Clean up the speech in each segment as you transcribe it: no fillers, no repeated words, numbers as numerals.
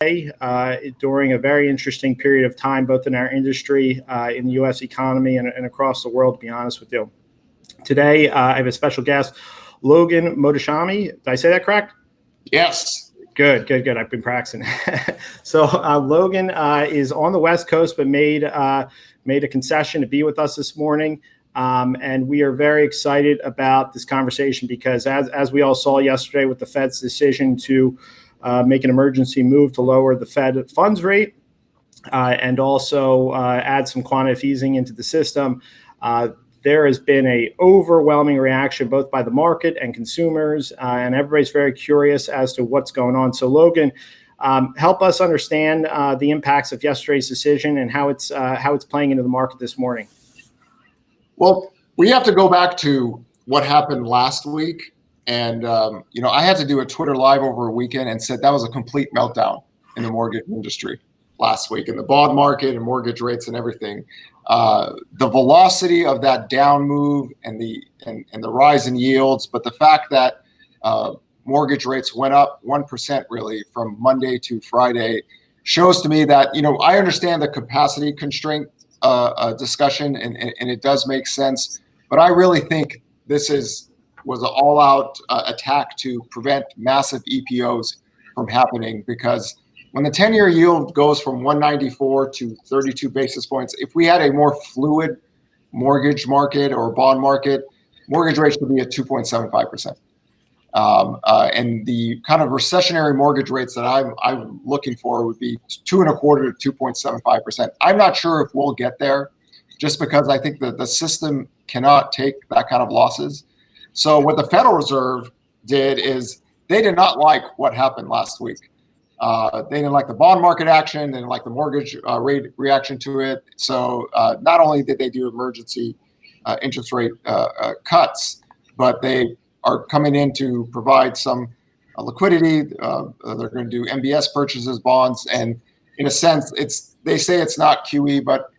during a very interesting period of time, both in our industry, in the U.S. economy, and across the world, to be honest with you. Today, I have a special guest, Logan Mohtashami. Did I say that correct? Yes. Good. I've been practicing. So Logan is on the West Coast, but made a concession to be with us this morning. And we are very excited about this conversation because as we all saw yesterday with the Fed's decision to make an emergency move to lower the Fed funds rate and also add some quantitative easing into the system, there has been an overwhelming reaction both by the market and consumers, and everybody's very curious as to what's going on. So Logan, help us understand the impacts of yesterday's decision and how it's playing into the market this morning. Well, we have to go back to what happened last week. And, I had to do a Twitter live over a weekend and said that was a complete meltdown in the mortgage industry last week, in the bond market and mortgage rates and everything. The velocity of that down move and the rise in yields, but the fact that mortgage rates went up 1% really from Monday to Friday shows to me that, I understand the capacity constraint discussion and it does make sense, but I really think this was an all-out attack to prevent massive EPOs from happening, because when the 10-year yield goes from 194 to 32 basis points, if we had a more fluid mortgage market or bond market, mortgage rates would be at 2.75%. And the kind of recessionary mortgage rates that I'm looking for would be 2.25 to 2.75%. I'm not sure if we'll get there, just because I think that the system cannot take that kind of losses. So what the Federal Reserve did is they did not like what happened last week. They didn't like the bond market action, they didn't like the mortgage rate reaction to it. So not only did they do emergency interest rate cuts, but they are coming in to provide some liquidity. They're going to do MBS purchases, bonds, and in a sense, they say it's not QE, but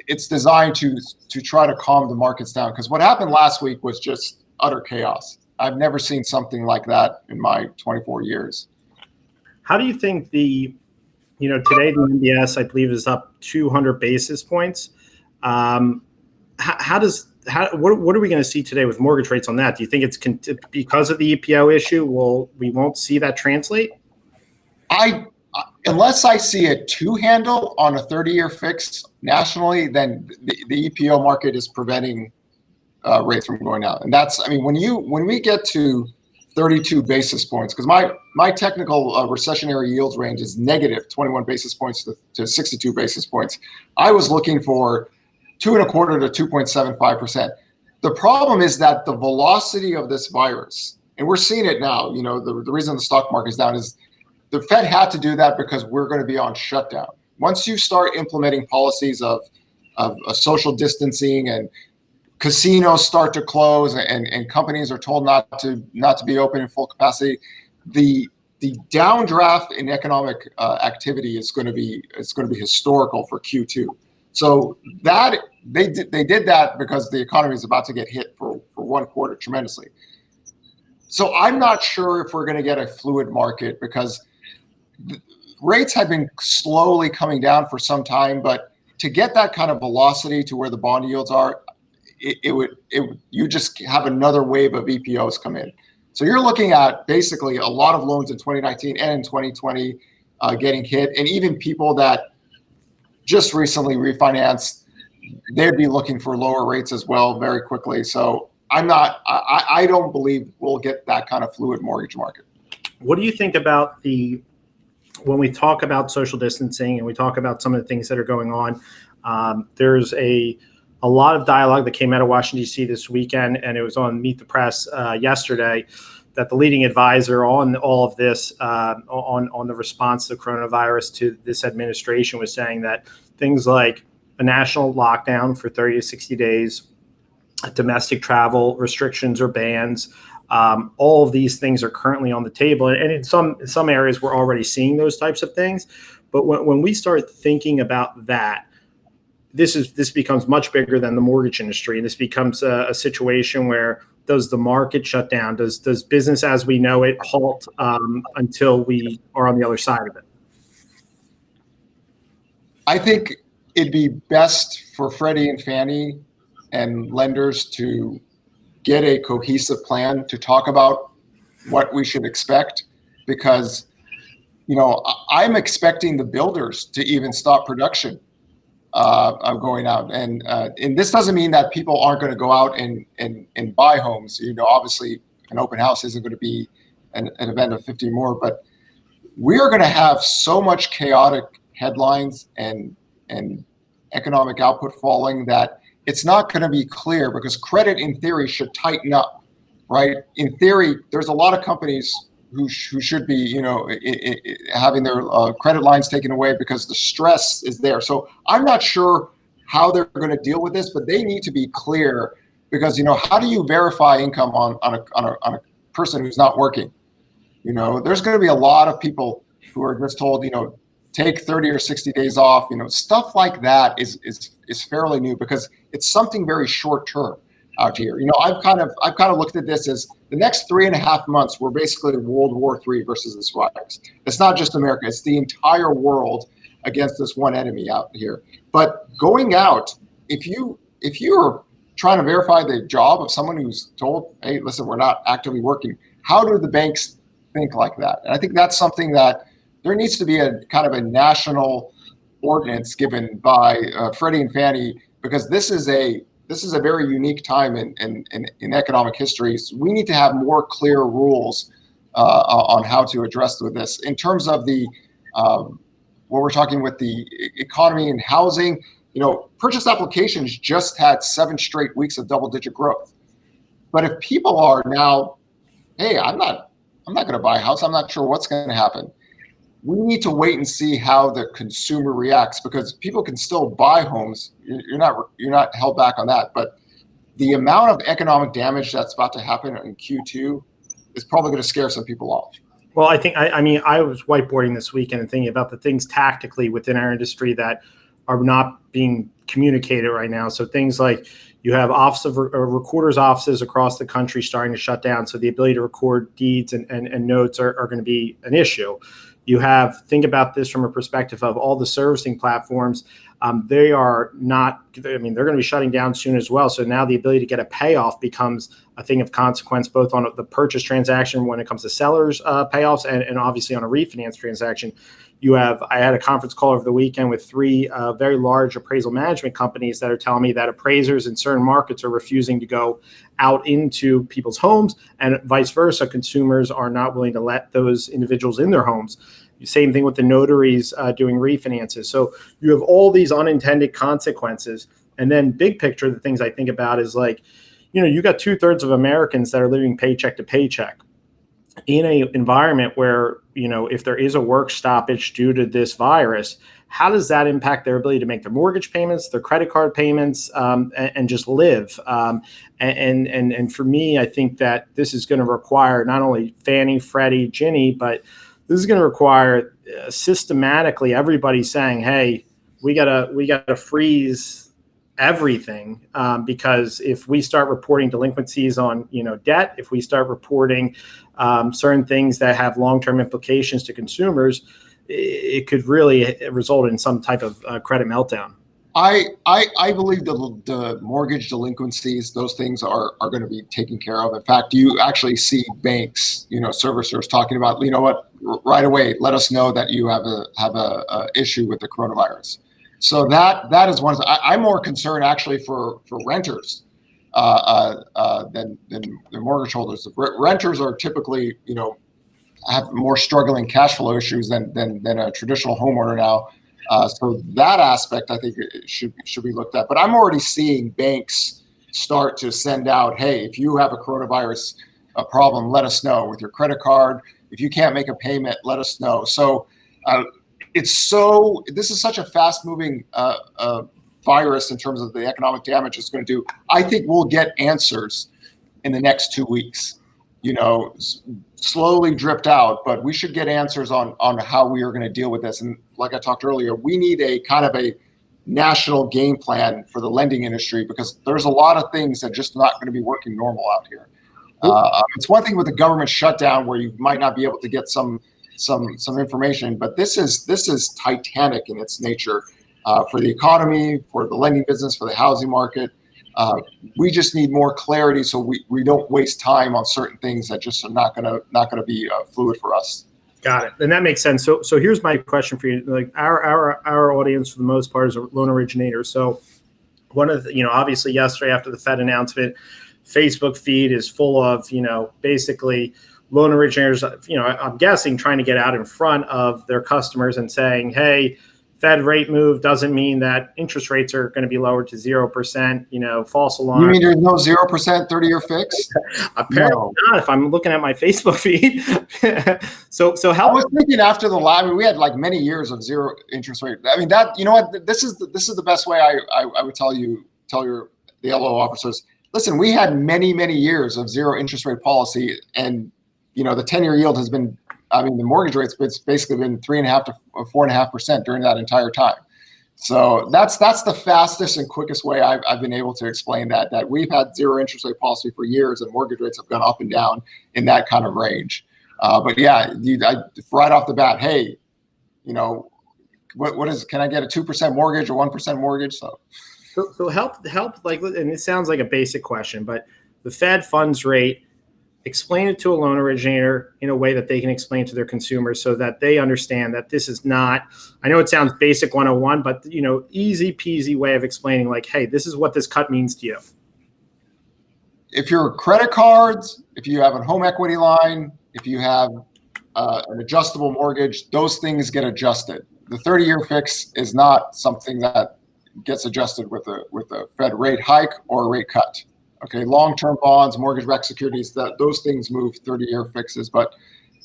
it's designed to try to calm the markets down. Because what happened last week was just utter chaos. I've never seen something like that in my 24 years. How do you think today the MBS, I believe, is up 200 basis points. What are we going to see today with mortgage rates on that? Do you think it's because of the EPO issue? We won't see that translate? Unless I see a 2 handle on a 30-year fix nationally, then the EPO market is preventing rates from going down. And that's, when we get to 32 basis points, because my technical recessionary yields range is negative 21 basis points to 62 basis points. I was looking for 2.25 to 2.75%. The problem is that the velocity of this virus, and we're seeing it now, the reason the stock market is down is the Fed had to do that because we're going to be on shutdown. Once you start implementing policies of social distancing and casinos start to close and companies are told not to be open in full capacity, the downdraft in economic activity is going to be historical for Q2. So that they did that because the economy is about to get hit for one quarter tremendously. So I'm not sure if we're going to get a fluid market, because rates have been slowly coming down for some time, but to get that kind of velocity to where the bond yields are, you just have another wave of EPOs come in. So you're looking at basically a lot of loans in 2019 and in 2020 getting hit, and even people that just recently refinanced, they'd be looking for lower rates as well very quickly. So I don't believe we'll get that kind of fluid mortgage market. What do you think about when we talk about social distancing and we talk about some of the things that are going on? There's a lot of dialogue that came out of Washington, D.C. this weekend, and it was on Meet the Press yesterday, that the leading advisor on all of this, on the response to coronavirus to this administration, was saying that things like a national lockdown for 30 to 60 days, domestic travel restrictions or bans, all of these things are currently on the table. And in some areas, we're already seeing those types of things. But when we start thinking about that, this becomes much bigger than the mortgage industry, and this becomes a situation where, does the market shut down? Does business as we know it halt until we are on the other side of it? I think it'd be best for Freddie and Fannie and lenders to get a cohesive plan to talk about what we should expect, because I'm expecting the builders to even stop production going out, and this doesn't mean that people aren't going to go out and buy homes. Obviously, an open house isn't going to be an event of 50 more, but we are going to have so much chaotic headlines and economic output falling that it's not going to be clear, because credit in theory should tighten up, right? In theory, there's a lot of companies who should be, having their credit lines taken away because the stress is there. So I'm not sure how they're going to deal with this, but they need to be clear, because, how do you verify income on a person who's not working? There's going to be a lot of people who are just told, take 30 or 60 days off. Stuff like that is fairly new, because it's something very short term out here. I've kind of looked at this as the next 3.5 months were basically World War III versus this virus. It's not just America; it's the entire world against this one enemy out here. But going out, if you're trying to verify the job of someone who's told, hey, listen, we're not actively working, how do the banks think like that? And I think that's something that there needs to be a kind of a national ordinance given by Freddie and Fannie, because this is a very unique time in economic history. So we need to have more clear rules on how to address with this. In terms of the what we're talking with the economy and housing, purchase applications just had 7 straight weeks of double-digit growth. But if people are now, hey, I'm not going to buy a house, I'm not sure what's going to happen, we need to wait and see how the consumer reacts, because people can still buy homes. You're not held back on that. But the amount of economic damage that's about to happen in Q2 is probably going to scare some people off. Well, I think, I was whiteboarding this weekend and thinking about the things tactically within our industry that are not being communicated right now. So things like you have recorders' offices across the country starting to shut down. So the ability to record deeds and notes are going to be an issue. You think about this from a perspective of all the servicing platforms. They are not, they're going to be shutting down soon as well. So now the ability to get a payoff becomes a thing of consequence, both on the purchase transaction when it comes to sellers payoffs and obviously on a refinance transaction. I had a conference call over the weekend with 3 very large appraisal management companies that are telling me that appraisers in certain markets are refusing to go out into people's homes, and vice versa. Consumers are not willing to let those individuals in their homes. Same thing with the notaries doing refinances. So you have all these unintended consequences. And then big picture, the things I think about is like, you got 2/3 of Americans that are living paycheck to paycheck in an environment where, if there is a work stoppage due to this virus, how does that impact their ability to make their mortgage payments, their credit card payments, and just live? And for me, I think that this is going to require not only Fannie, Freddie, Ginnie, but this is going to require systematically everybody saying, "Hey, we gotta freeze everything," because if we start reporting delinquencies on debt, if we start reporting certain things that have long-term implications to consumers, it could really result in some type of credit meltdown. I believe the mortgage delinquencies, those things are going to be taken care of. In fact, you actually see banks, servicers talking about, what, right away, let us know that you have a issue with the coronavirus. So that is one. I'm more concerned actually for renters than mortgage holders. Renters are typically, have more struggling cash flow issues than a traditional homeowner now. So that aspect, I think, should be looked at. But I'm already seeing banks start to send out, hey, if you have a coronavirus problem, let us know with your credit card. If you can't make a payment, let us know. So this is such a fast-moving virus in terms of the economic damage it's going to do. I think we'll get answers in the next 2 weeks. Slowly dripped out, but we should get answers on how we are going to deal with this. And like I talked earlier, we need a kind of a national game plan for the lending industry, because there's a lot of things that are just not going to be working normal out here. It's one thing with the government shutdown where you might not be able to get some information, but this is titanic in its nature. for the economy, for the lending business, for the housing market. We just need more clarity so we don't waste time on certain things that just are not gonna be fluid for us. Got it. And that makes sense. So here's my question for you. Like our audience for the most part is a loan originator. So one of the, obviously yesterday after the Fed announcement, Facebook feed is full of, basically loan originators, I'm guessing trying to get out in front of their customers and saying, hey, Fed rate move doesn't mean that interest rates are going to be lowered to 0%, false alarm. You mean there's no 0% 30-year fix? Apparently not, if I'm looking at my Facebook feed. so how I was thinking after the lab, we had like many years of zero interest rate. I mean, that, what, this is the best way I would tell the LO officers. Listen, we had many years of zero interest rate policy, and the 10-year yield has been, the mortgage rates, it's basically been 3.5% to 4.5% during that entire time. So that's the fastest and quickest way I've been able to explain that we've had zero interest rate policy for years, and mortgage rates have gone up and down in that kind of range. But yeah, right off the bat, hey, what is? Can I get a 2% mortgage or 1% mortgage? So help like, and it sounds like a basic question, but the Fed funds rate, explain it to a loan originator in a way that they can explain to their consumers so that they understand that this is not, I know it sounds basic 101, but easy peasy way of explaining like, hey, this is what this cut means to you. If you're credit cards, if you have a home equity line, if you have an adjustable mortgage, those things get adjusted. The 30-year fix is not something that gets adjusted with a Fed rate hike or a rate cut. Okay, long-term bonds, mortgage-backed securities, those things move 30-year fixes. But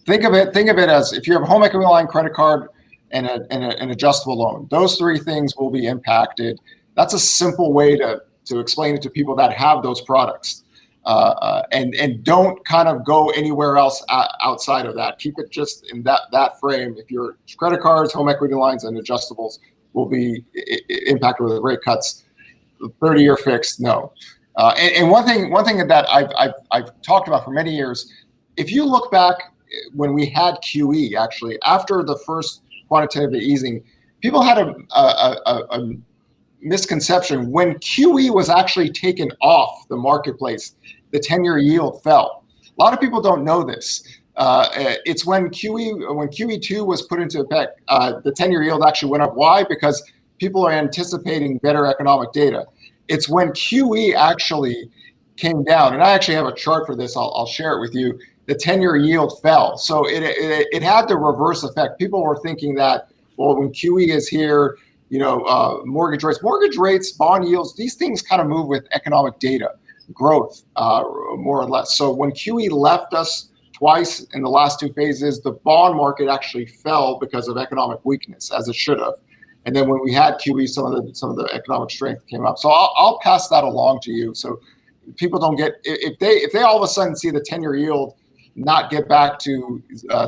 think of it as if you have a home equity line, credit card, and an adjustable loan. Those three things will be impacted. That's a simple way to explain it to people that have those products, and don't kind of go anywhere else outside of that. Keep it just in that frame. If your credit cards, home equity lines, and adjustables will be impacted with rate cuts, the 30-year fix, no. And one thing that I've talked about for many years, if you look back when we had QE, actually after the first quantitative easing, people had a misconception. When QE was actually taken off the marketplace, the 10-year yield fell. A lot of people don't know this. It's when QE2 was put into effect, the 10-year yield actually went up. Why? Because people are anticipating better economic data. It's when QE actually came down, and I actually have a chart for this. I'll share it with you. The 10-year yield fell, so it had the reverse effect. People were thinking that, well, when QE is here, mortgage rates, bond yields, these things kind of move with economic data, growth, more or less. So when QE left us twice in the last two phases, the bond market actually fell because of economic weakness, as it should have. And then when we had QE, some of the economic strength came up. So I'll pass that along to you, so people don't get, if they all of a sudden see the 10-year yield not get back to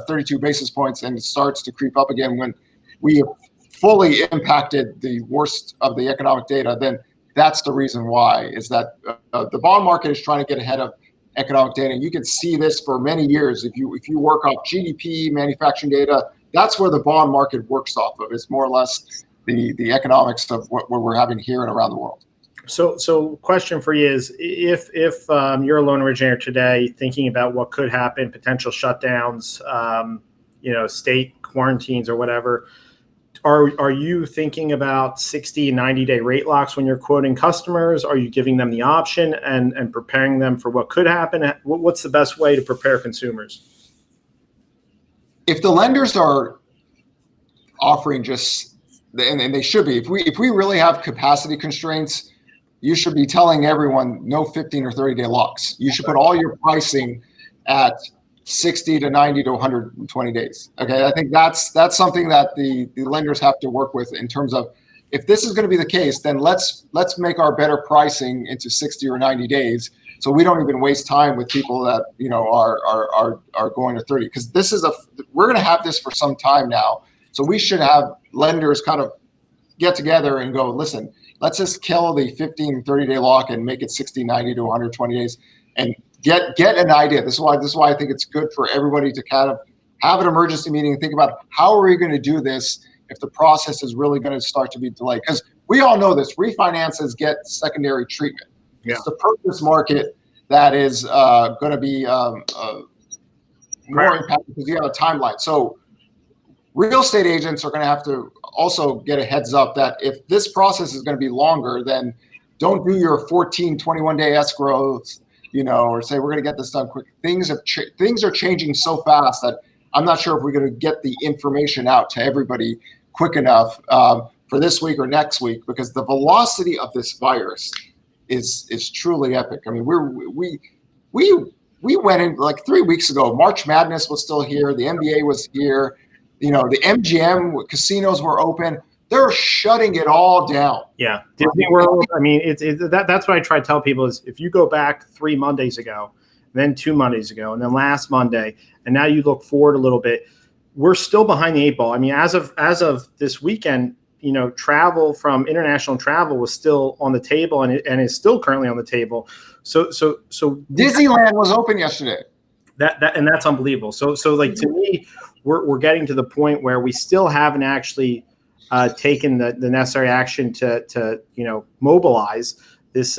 32 basis points and it starts to creep up again when we have fully impacted the worst of the economic data, then that's the reason why, is that the bond market is trying to get ahead of economic data. And you can see this for many years. If you work off GDP, manufacturing data, that's where the bond market works off of. It's more or less the economics of what we're having here and around the world. So question for you is, if you're a loan originator today thinking about what could happen, potential shutdowns, state quarantines or whatever, are you thinking about 60, 90-day rate locks when you're quoting customers? Are you giving them the option and preparing them for what could happen? What's the best way to prepare consumers? If the lenders are offering and they should be, if we really have capacity constraints, you should be telling everyone no 15 or 30-day locks. You should put all your pricing at 60 to 90 to 120 days. Okay, I think that's something that the lenders have to work with in terms of, if this is going to be the case, then let's make our better pricing into 60 or 90 days, so we don't even waste time with people that are going to 30. Because we're going to have this for some time now, so we should have lenders kind of get together and go, listen, let's just kill the 15, 30-day lock and make it 60, 90 to 120 days and get an idea. This is why I think it's good for everybody to kind of have an emergency meeting and think about, how are we going to do this if the process is really going to start to be delayed. Because we all know this, refinances get secondary treatment. Yeah. It's the purchase market that is going to be more impacted because you have a timeline. So real estate agents are going to have to also get a heads up that if this process is going to be longer, then don't do your 14, 21-day escrows, or say we're going to get this done quick. Things are changing so fast that I'm not sure if we're going to get the information out to everybody quick enough for this week or next week, because the velocity of this virus is truly epic. I mean, we went in like 3 weeks ago. March Madness was still here. The NBA was here. The MGM casinos were open. They're shutting it all down. Yeah, Disney World. I mean, that's what I try to tell people is if you go back 3 Mondays ago, then 2 Mondays ago, and then last Monday, and now you look forward a little bit, we're still behind the 8 ball. I mean, as of this weekend, travel from international travel was still on the table and is still currently on the table. So Disneyland was open yesterday. And that's unbelievable. So like to me, we're getting to the point where we still haven't actually taken the necessary action to mobilize this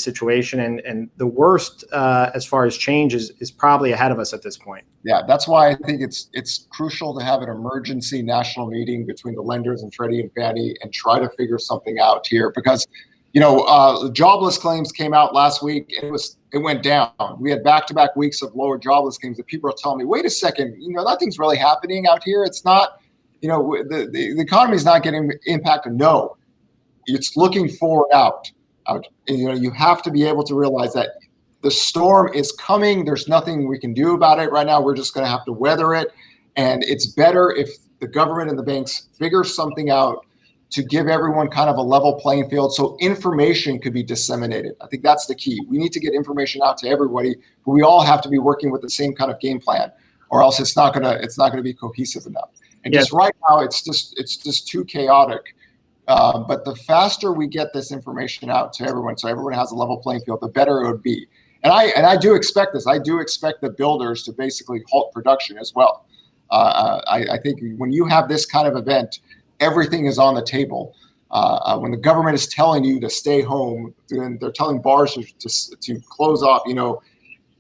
situation, and the worst as far as change is probably ahead of us at this point. Yeah, that's why I think it's crucial to have an emergency national meeting between the lenders and Freddie and Fannie and try to figure something out here, because jobless claims came out last week. It went down. We had back-to-back weeks of lower jobless claims that people are telling me, wait a second, nothing's really happening out here. It's not, the economy is not getting impacted. No, it's looking forward out. You have to be able to realize that the storm is coming. There's nothing we can do about it right now. We're just going to have to weather it. And it's better if the government and the banks figure something out to give everyone kind of a level playing field so information could be disseminated. I think that's the key. We need to get information out to everybody, but we all have to be working with the same kind of game plan, or else it's not gonna be cohesive enough. And just right now, it's just too chaotic. But the faster we get this information out to everyone, so everyone has a level playing field, the better it would be. And I do expect this. I do expect the builders to basically halt production as well. I think when you have this kind of event, everything is on the table. When the government is telling you to stay home, and they're telling bars to close off,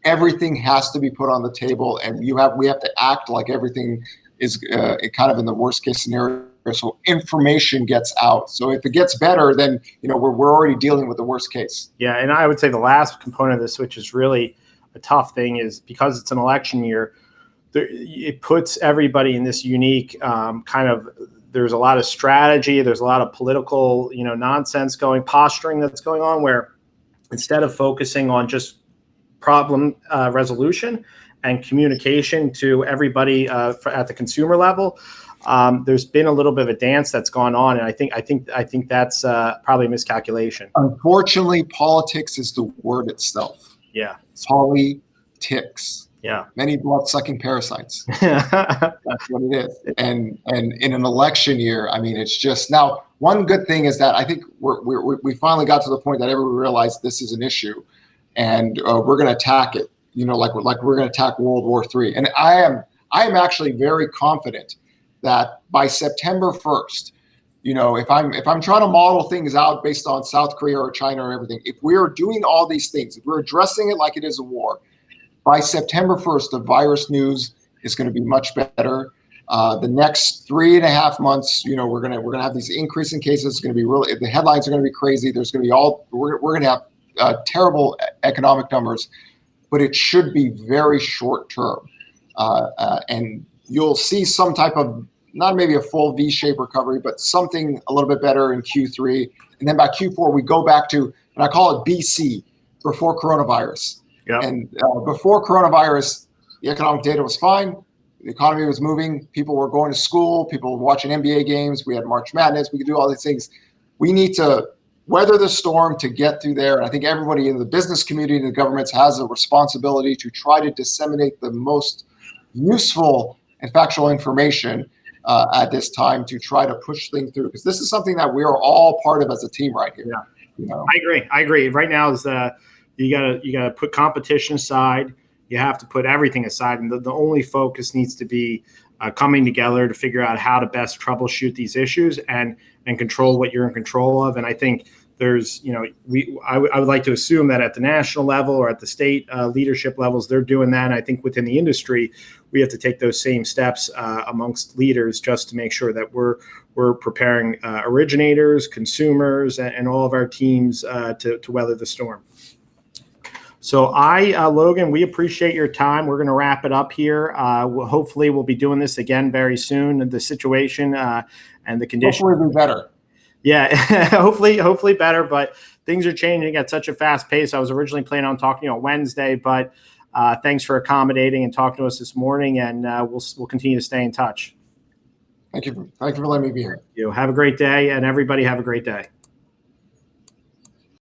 everything has to be put on the table, and we have to act like everything is kind of in the worst case scenario, so information gets out. So if it gets better, then we're already dealing with the worst case. Yeah, and I would say the last component of this, which is really a tough thing, is because it's an election year, it puts everybody in this unique kind of. There's a lot of strategy. There's a lot of political, nonsense posturing that's going on, where instead of focusing on just problem resolution and communication to everybody at the consumer level, there's been a little bit of a dance that's gone on, and I think that's probably a miscalculation. Unfortunately, politics is the word itself. Yeah, politics. Yeah, many blood-sucking parasites. That's what it is. And in an election year, I mean, it's just now. One good thing is that I think we finally got to the point that everyone realized this is an issue, and we're going to attack it. Like we're going to attack World War III. And I am actually very confident that by September 1st, if I'm trying to model things out based on South Korea or China or everything, if we're doing all these things, if we're addressing it like it is a war, by September 1st, the virus news is going to be much better. The next 3.5 months, we're gonna have these increasing cases. It's going to be really, the headlines are going to be crazy. There's going to be we're going to have terrible economic numbers, but it should be very short term, and you'll see some type of, not maybe a full V-shaped recovery, but something a little bit better in Q3, and then by Q4 we go back to, and I call it BC, before coronavirus. Yep. And before coronavirus, the economic data was fine. The economy was moving. People were going to school. People were watching NBA games. We had March Madness. We could do all these things. We need to weather the storm to get through there. And I think everybody in the business community and the governments has a responsibility to try to disseminate the most useful and factual information at this time to try to push things through. Because this is something that we are all part of as a team right here. Yeah. I agree. Right now is you gotta put competition aside. You have to put everything aside, and the only focus needs to be coming together to figure out how to best troubleshoot these issues and control what you're in control of. And I think there's, I would like to assume that at the national level or at the state leadership levels, they're doing that. And I think within the industry, we have to take those same steps amongst leaders just to make sure that we're preparing originators, consumers, and all of our teams to weather the storm. So Logan, we appreciate your time. We're going to wrap it up here. Hopefully we'll be doing this again very soon. The situation and the conditions. Hopefully better. Yeah, hopefully better, but things are changing at such a fast pace. I was originally planning on talking to you on Wednesday, but thanks for accommodating and talking to us this morning, and we'll continue to stay in touch. Thank you for letting me be here. You have a great day, and everybody have a great day.